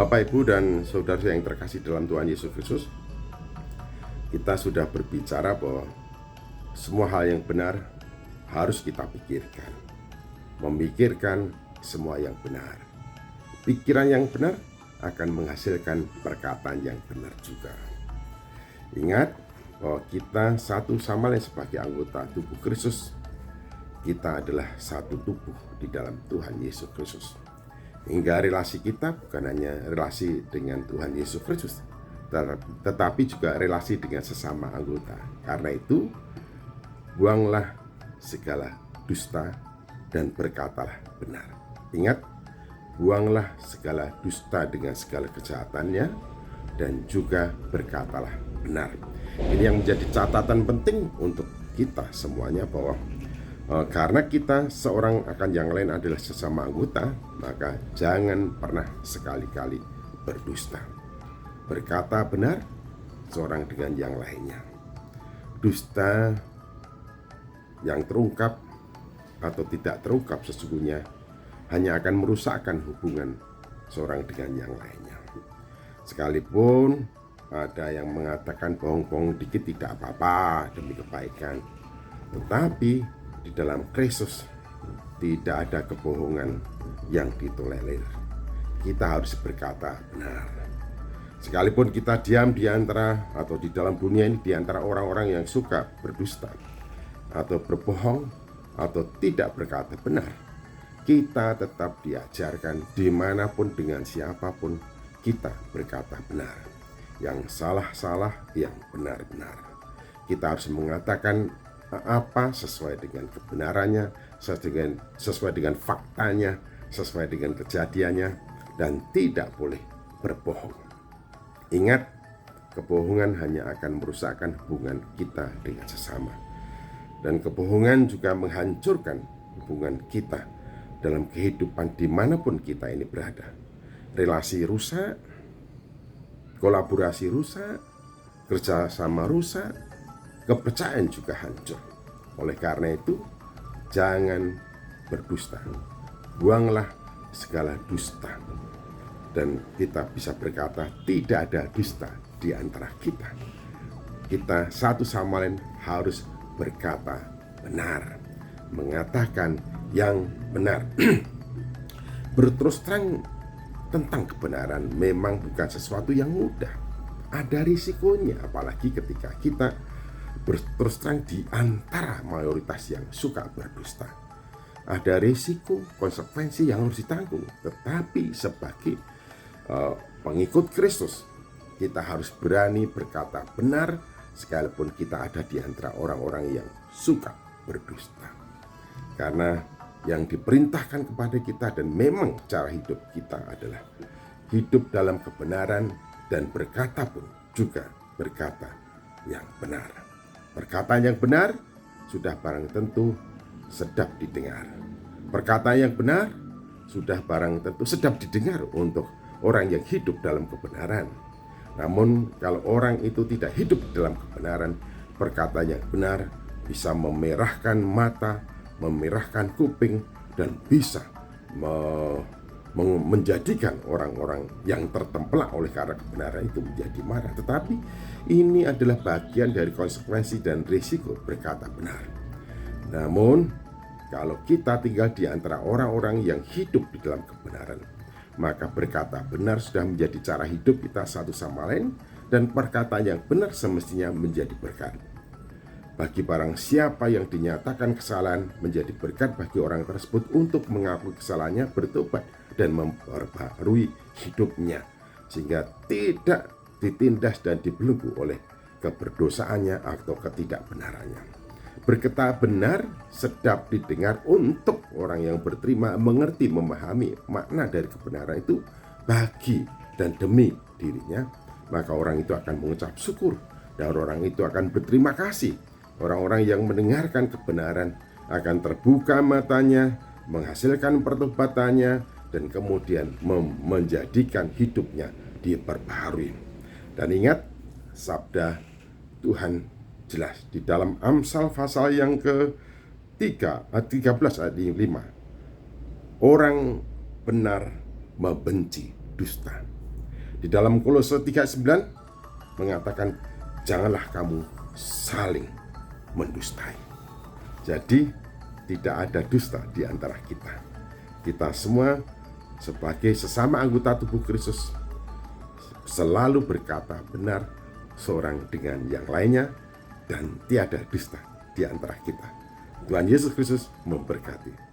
Bapak, Ibu, dan saudara yang terkasih dalam Tuhan Yesus Kristus, kita sudah berbicara bahwa semua hal yang benar harus kita pikirkan. Memikirkan semua yang benar. Pikiran yang benar akan menghasilkan perkataan yang benar juga. Ingat bahwa kita satu sama lain sebagai anggota tubuh Kristus. Kita adalah satu tubuh di dalam Tuhan Yesus Kristus. Hingga relasi kita bukan hanya relasi dengan Tuhan Yesus Kristus, tetapi juga relasi dengan sesama anggota. Karena itu, buanglah segala dusta dan berkatalah benar. Ingat, buanglah segala dusta dengan segala kejahatannya dan juga berkatalah benar. Ini yang menjadi catatan penting untuk kita semuanya, bahwa karena kita seorang akan yang lain adalah sesama anggota, maka jangan pernah sekali-kali berdusta. Berkata benar seorang dengan yang lainnya. Dusta yang terungkap atau tidak terungkap sesungguhnya hanya akan merusakkan hubungan seorang dengan yang lainnya. Sekalipun ada yang mengatakan bohong-bohong dikit tidak apa-apa demi kebaikan, tetapi di dalam Kristus tidak ada kebohongan yang ditolerir. Kita harus berkata benar. Sekalipun kita diam di antara atau di dalam dunia ini di antara orang-orang yang suka berdusta atau berbohong atau tidak berkata benar, kita tetap diajarkan dimanapun dengan siapapun kita berkata benar. Yang salah-salah, yang benar-benar. Kita harus mengatakan apa sesuai dengan kebenarannya, sesuai dengan faktanya, sesuai dengan kejadiannya, dan tidak boleh berbohong. Ingat, kebohongan hanya akan merusakkan hubungan kita dengan sesama, dan kebohongan juga menghancurkan hubungan kita dalam kehidupan dimanapun kita ini berada. Relasi rusak, kolaborasi rusak, kerjasama rusak, kepercayaan juga hancur. Oleh karena itu, jangan berdusta. Buanglah segala dusta. Dan kita bisa berkata tidak ada dusta di antara kita. Kita satu sama lain harus berkata benar, mengatakan yang benar. Berterus terang tentang kebenaran memang bukan sesuatu yang mudah. Ada risikonya, apalagi ketika kita berterus terang di antara mayoritas yang suka berdusta. Ada risiko, konsekuensi yang harus ditanggung. Tetapi sebagai pengikut Kristus, kita harus berani berkata benar sekalipun kita ada di antara orang-orang yang suka berdusta. Karena yang diperintahkan kepada kita dan memang cara hidup kita adalah hidup dalam kebenaran, dan berkata pun juga berkata yang benar. Perkataan yang benar sudah barang tentu sedap didengar. Perkataan yang benar sudah barang tentu sedap didengar untuk orang yang hidup dalam kebenaran. Namun kalau orang itu tidak hidup dalam kebenaran, perkataan yang benar bisa memerahkan mata, memerahkan kuping, dan bisa menjadikan orang-orang yang tertempelak oleh karena kebenaran itu menjadi marah. Tetapi ini adalah bagian dari konsekuensi dan risiko berkata benar. Namun kalau kita tinggal di antara orang-orang yang hidup di dalam kebenaran, maka berkata benar sudah menjadi cara hidup kita satu sama lain, dan perkataan yang benar semestinya menjadi berkat. Bagi barang siapa yang dinyatakan kesalahan, menjadi berkat bagi orang tersebut untuk mengakui kesalahannya, bertobat, dan memperbaharui hidupnya, sehingga tidak ditindas dan dibelenggu oleh keberdosaannya atau ketidakbenarannya. Berkata benar sedap didengar untuk orang yang berterima, mengerti, memahami makna dari kebenaran itu bagi dan demi dirinya, maka orang itu akan mengucap syukur dan orang itu akan berterima kasih. Orang-orang yang mendengarkan kebenaran akan terbuka matanya, menghasilkan pertobatannya, dan kemudian menjadikan hidupnya diperbaharui. Dan ingat, sabda Tuhan jelas di dalam Amsal pasal yang ke-13 ayat 5. Orang benar membenci dusta. Di dalam Kolose 3:9 mengatakan, janganlah kamu saling mendustai. Jadi tidak ada dusta di antara kita. Kita semua sebagai sesama anggota tubuh Kristus selalu berkata benar seorang dengan yang lainnya, dan tiada dusta di antara kita. Tuhan Yesus Kristus memberkati.